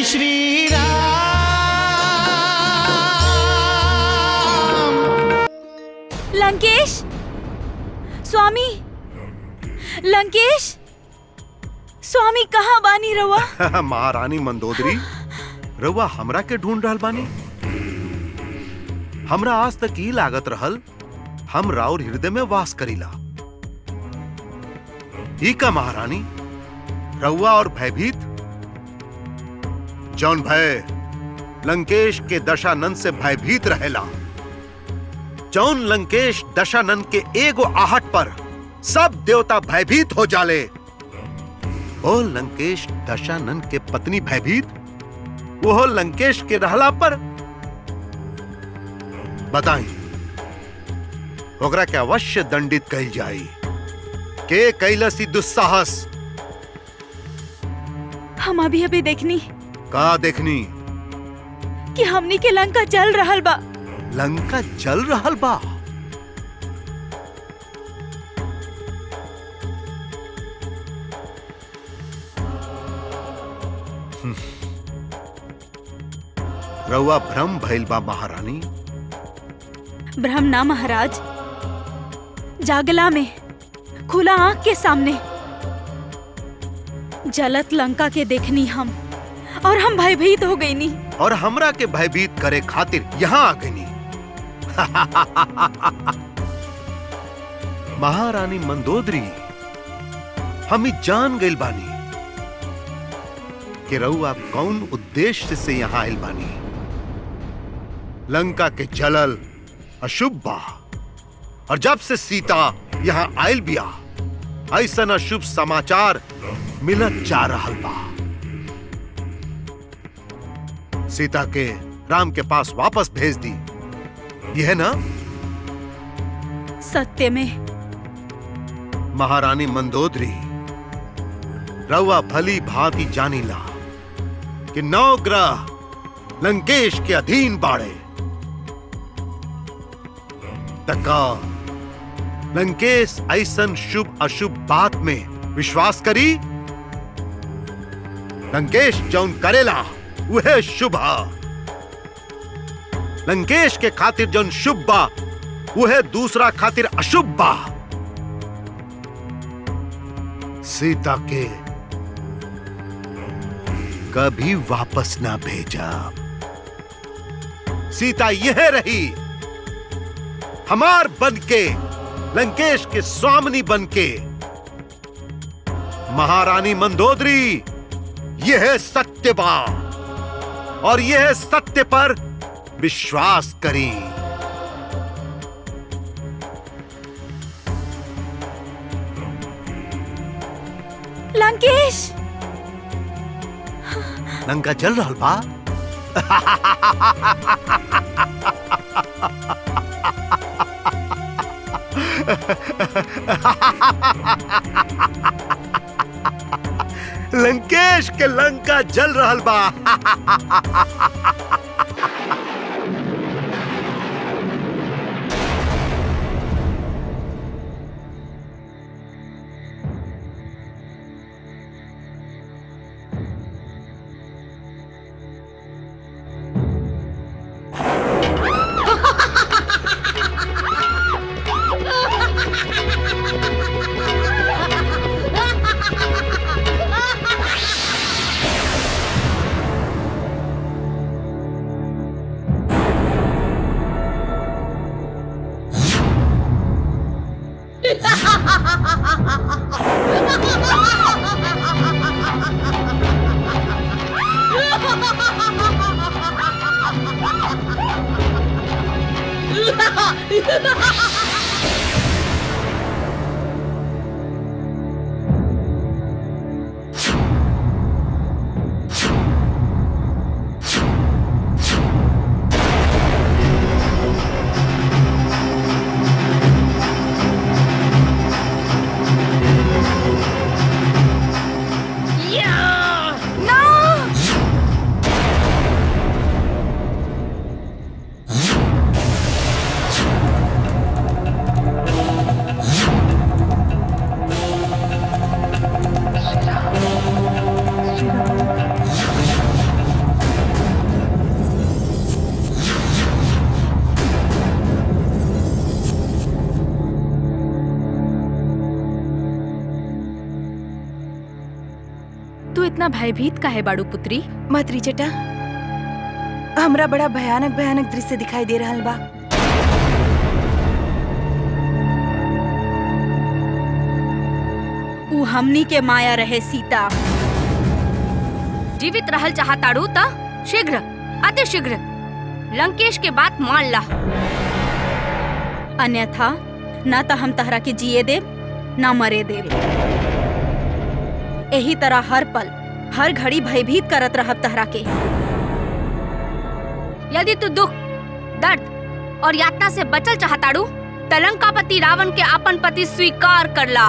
श्री राम। लंकेश, स्वामी, लंकेश, स्वामी कहाँ बानी रवा? महारानी मंदोदरी, रउआ हमरा के ढूंढ रहल बानी? हमरा आज तक ई लागत रहल हम राउर हृदय में वास करीला। ई का महारानी, रउआ और भयभीत? जौन भय लंकेश के दशानंद से भयभीत रहेला, जौन लंकेश दशानंद के एगो आहट पर सब देवता भयभीत हो जाले, ओ लंकेश दशानंद के पत्नी भयभीत, वो लंकेश के रहला पर? बताई, ओकरा के अवश्य दंडित कइल जाई। के कैलसी दुस्साहस? हम अभी देखनी। का देखनी? कि हमनी के लंका जल रहल बा। लंका जल रहल बा? रउआ भ्रम भइल बा महारानी। भ्रम ना महाराज, जागला में खुला आंख के सामने जलत लंका के देखनी हम, और हम भयभीत हो गई नी। और हमरा के भयभीत करे खातिर यहाँ आ गई। महारानी मंदोदरी, हम जान गइल बानी कि रउआ कौन उद्देश्य से यहाँ आइल बानी। लंका के जलल अशुभ बा, और जब से सीता यहाँ आइल बिया, ऐसन अशुभ समाचार मिलत जा रहल बा। सीता के राम के पास वापस भेज दी, यह ना? सत्य में महारानी मंदोदरी, रउआ भली भांति जानीला कि 9 ग्रह लंकेश के अधीन बाड़े। तका लंकेश ऐसन शुभ अशुभ बात में विश्वास करी? लंकेश जौन करेला वह शुभ है। लंकेश के खातिर जौन शुभ बा वह दूसरा खातिर अशुभ बा। सीता के कभी वापस ना भेजा। सीता यह रही, हमार बनके, लंकेश के स्वामिनी बनके। महारानी मंदोदरी, यह सत्य बा, और यह सत्य पर विश्वास करी। लंकेश, लंका जल रहल बा? लंकेश के लंका जल रहल बा। इतना भयभीत काहे बाड़ू पुत्री? मत रिचटा, हमरा बड़ा भयानक भयानक दृश्य दिखाई दे रहल बा। ऊ हमनी के माया रहे सीता। जीवित रहल चाहताड़ू त शीघ्र अति शीघ्र लंकेश के बात मान ला, अन्यथा ना तो हम तहरा के जिए देब ना मरे देब। यही तरह हर पल हर घड़ी भयभीत करत रहब तहरा के। यदि तू दुख, दर्द और यातना से बचल चाहताड़ू त लंकापति रावण के अपन पति स्वीकार कर ला।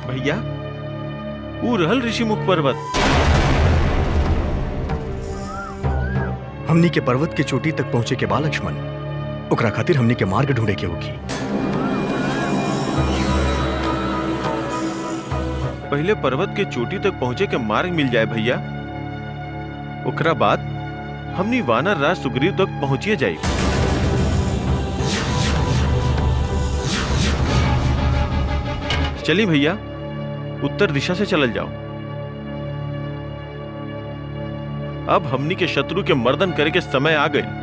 भैया, ऊ रहल ऋषिमुख पर्वत। हमनी के पर्वत के चोटी तक पहुंचे के बाद लक्ष्मण, ओकरा खातिर हमनी के मार्ग ढूंढे के होगी। पहले पर्वत के चोटी तक पहुंचे के मार्ग मिल जाए भैया, ओकरा बाद हमनी वानर राज सुग्रीव तक पहुंचिए जाए। चली भैया, उत्तर दिशा से चलल जाओ। अब हमनी के शत्रु के मर्दन करे के समय आ गई।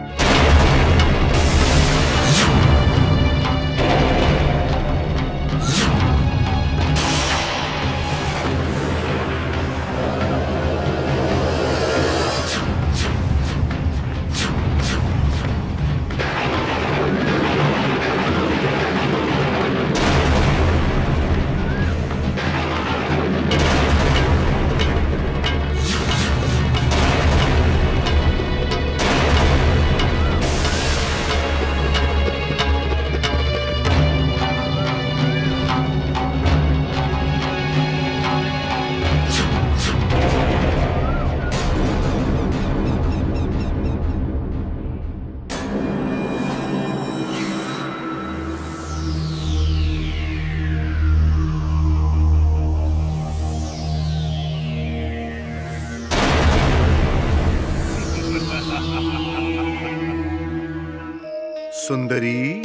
सुंदरी,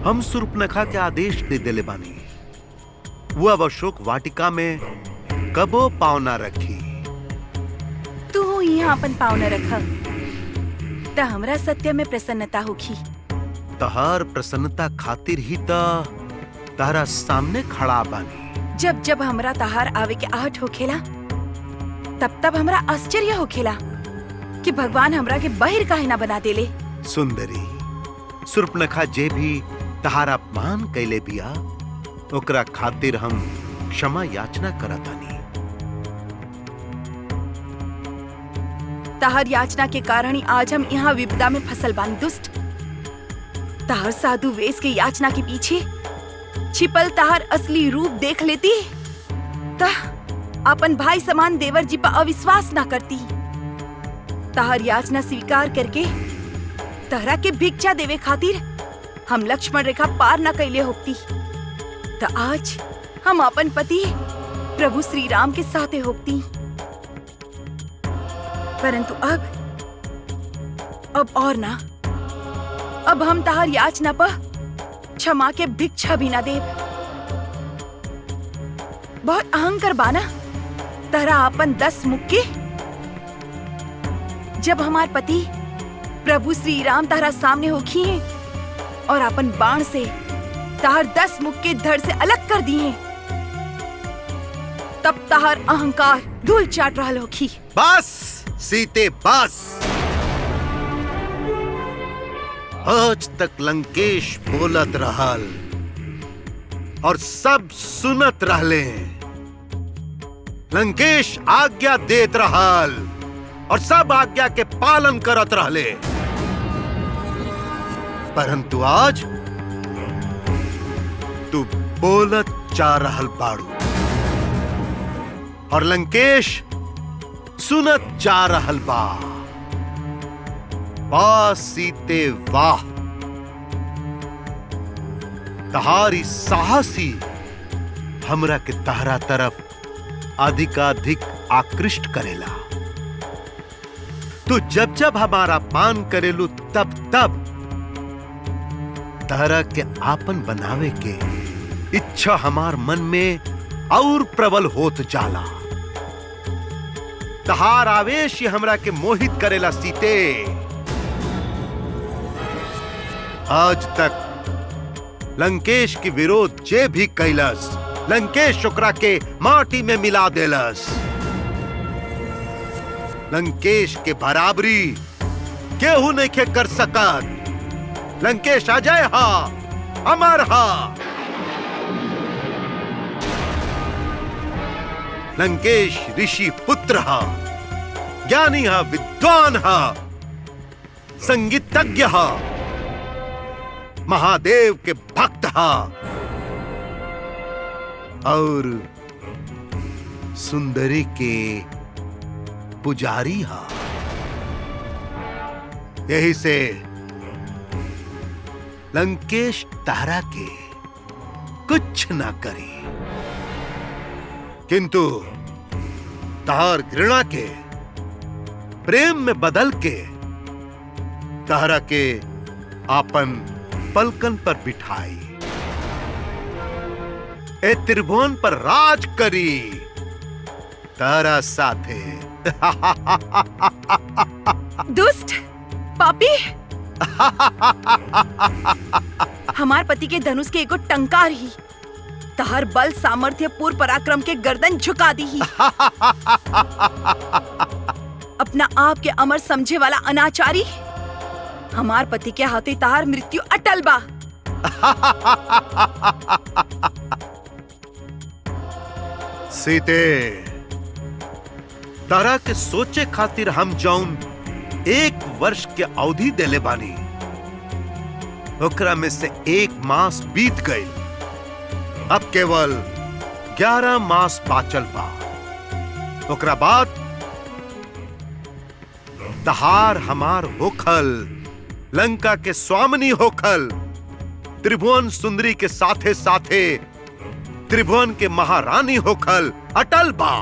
हम शूर्पणखा के आदेश दे देले बानी, वो अब अशोक वाटिका में कबो पाँव ना रखी। तू यहाँ अपन पाँव न रख त हमरा सत्य में प्रसन्नता होखी। तहार प्रसन्नता खातिर ही तारा सामने खड़ा बानी। जब जब हमरा तहार आवे के आहट होखेला तब तब हमरा आश्चर्य होखेला कि भगवान हमरा के बहिर काहे ना बना देले। सुंदरी, शूर्पणखा जे भी तहारा अपमान कैले बिया, ओकरा खातिर हम क्षमा याचना करतानी। तहार याचना के कारण ही आज हम यहाँ विपदा में फसल बानी। दुष्ट, तहार साधु वेश के याचना के पीछे छिपल तहार असली रूप देख लेती ता अपन भाई समान देवर जी पर अविश्वास ना करती। तहार याचना स्वीकार करके तहरा के भिक्षा देवे खातिर हम लक्ष्मण रेखा पार न कैले होती तो आज हम अपन पति प्रभु श्री राम के साथे होती। परंतु अब और ना, अब हम तहार याचना पर क्षमा के भिक्षा भी ना देव। बहुत अहंकार बाना तहरा अपन 10 मुख के। जब हमार पति प्रभु श्री राम तहरा सामने होखी है और अपन बाण से तहार 10 मुख के धड़ से अलग कर दिए, तब तहार अहंकार धूल चाट रहल होखी। बस सीते बस। आज तक लंकेश बोलत रहल और सब सुनत रहले। लंकेश आज्ञा देत रहल और सब आज्ञा के पालन करत रहले। परंतु आज तू बोलत जा रहल बाड़ू और लंकेश सुनत जा रहल बा। वाह सीते वाह, तहारी साहसी हमरा के तहरा तरफ अधिकाधिक आकृष्ट करेला। तू जब जब हमारा पान करेलू तब तब तहरा के आपन बनावे के इच्छा हमार मन में और प्रबल होत जाला। तहार आवेश ही हमरा के मोहित करेला सीते। आज तक लंकेश के विरोध जे भी कैलस, लंकेश ओकरा के माटी में मिला देलस। लंकेश के बराबरी केहू नहीं के कर सकत। लंकेश अजय हा, अमर हा। लंकेश ऋषि पुत्र हा, ज्ञानी हा, विद्वान हा, संगीतज्ञ हा, महादेव के भक्त हा और सुंदरी के पुजारी हा। यही से लंकेश तारा के कुछ ना करे, किंतु तार घृणा के प्रेम में बदल के तारा के आपन पलकन पर बिठाई, ए त्रिभुवन पर राज करी तारा साथे। दुष्ट पापी, हमार पति के धनुष के एगो टंकार ही तहर बल सामर्थ्य पूर्ण पराक्रम के गर्दन झुका दी ही। अपना आप के अमर समझे वाला अनाचारी, हमार पति के हाथे तहार मृत्यु अटल बा। सीते, तारा के सोचे खातिर हम जौन 1 वर्ष के अवधि देले बानी, ओकरा में से 1 मास बीत गई। अब केवल 11 मास बाचल बा। ओकरा बाद तहार हमार होखल, लंका के स्वामिनी होखल, त्रिभुवन सुंदरी के साथे साथे त्रिभुवन के महारानी होखल अटल बा।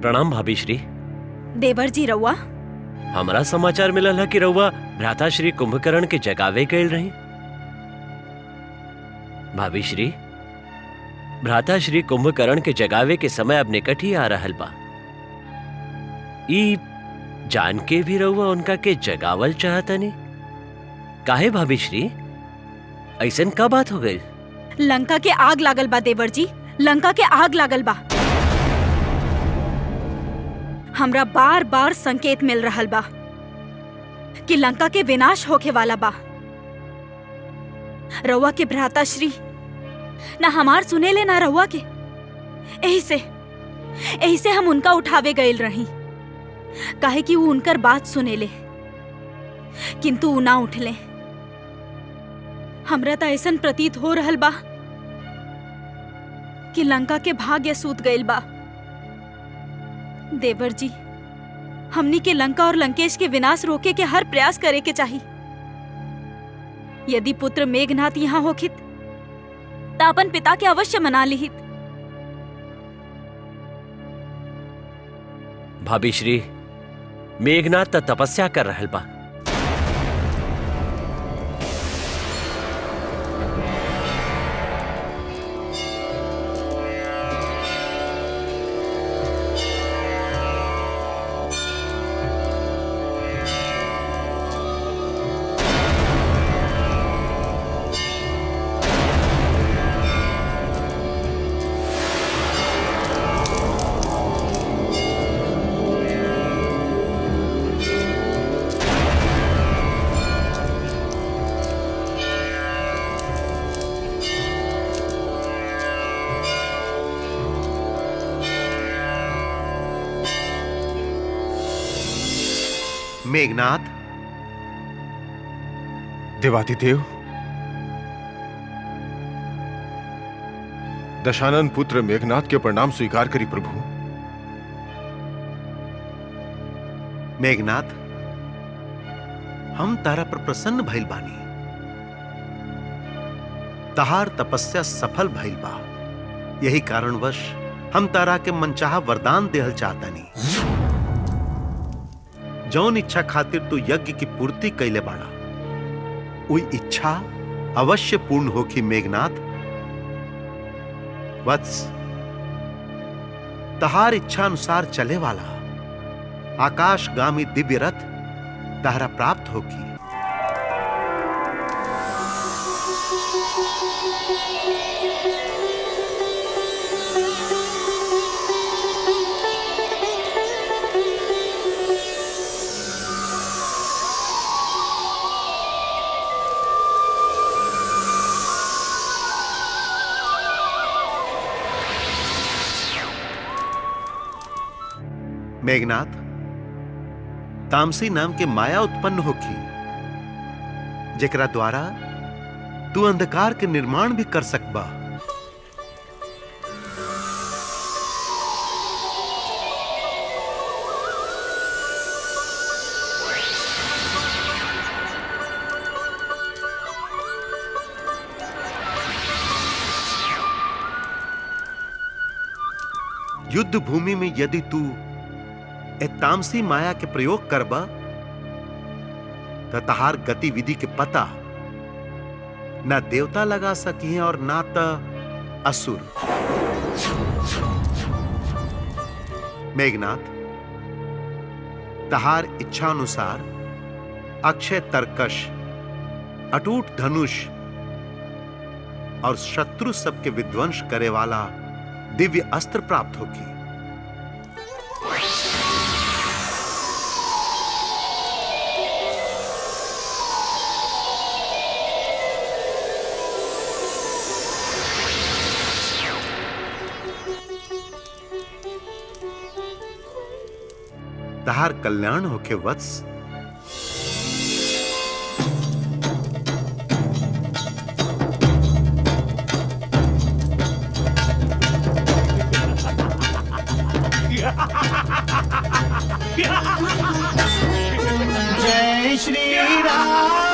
प्रणाम भाभी श्री। देवर जी रउआ, हमारा समाचार मिलल है कि रउआ भ्राता श्री कुंभकर्ण के जगावे गए रही। भाभी श्री, भ्राता श्री कुंभकर्ण के जगावे के समय अब निकट ही आ रहल बा। ई जान के भी रउआ उनका के जगावल चाहतनी, काहे भाभी श्री? ऐसन का बात हो गई? लंका के आग लागल बा देवर जी, लंका के आग लागल बा। हमरा बार बार संकेत मिल रहल बा कि लंका के विनाश होके वाला बा। रउआ के भ्राता श्री ना हमार सुने ले ना रउआ के। एही से हम उनका उठावे गईल रही, काहे कि वो उनकर बात सुने ले, किंतु वो ना उठले। हमरा त ऐसन प्रतीत हो रहल बा कि लंका के भाग्य सूत गईल बा। देवर जी, हमनी के लंका और लंकेश के विनाश रोके के हर प्रयास करे के चाहिए। यदि पुत्र मेघनाथ यहाँ होखित त अपन पिता के अवश्य मना लिहित। भाभी श्री, मेघनाथ त तपस्या कर रहल बा। मेघनाथ, देवादिदेव, दशानन पुत्र मेघनाथ के प्रणाम स्वीकार करी प्रभु। मेघनाथ, हम तारा पर प्रसन्न भइल बानी। तहार तपस्या सफल भइल बा। यही कारणवश हम तारा के मनचाहा वरदान देहल चाहतानी। जौन इच्छा खातिर तू यज्ञ की पूर्ति कैले बाड़ा, उई इच्छा अवश्य पूर्ण होखी मेघनाथ। वत्स, तहार इच्छा अनुसार चले वाला आकाशगामी दिव्य रथ तारा प्राप्त होगी। मेघनाथ, तामसी नाम के माया उत्पन्न होखी, जेकरा द्वारा तू अंधकार के निर्माण भी कर सकबा। युद्ध भूमि में यदि तू तामसी माया के प्रयोग करबा तो तहार गतिविधि के पता ना देवता लगा सकी हैं और ना तो असुर। मेघनाथ, तहार इच्छा अनुसार अक्षय तरकश, अटूट धनुष और शत्रु सबके विध्वंस करे वाला दिव्य अस्त्र प्राप्त होगी। तहार कल्याण होके वत्स। जय श्री राम।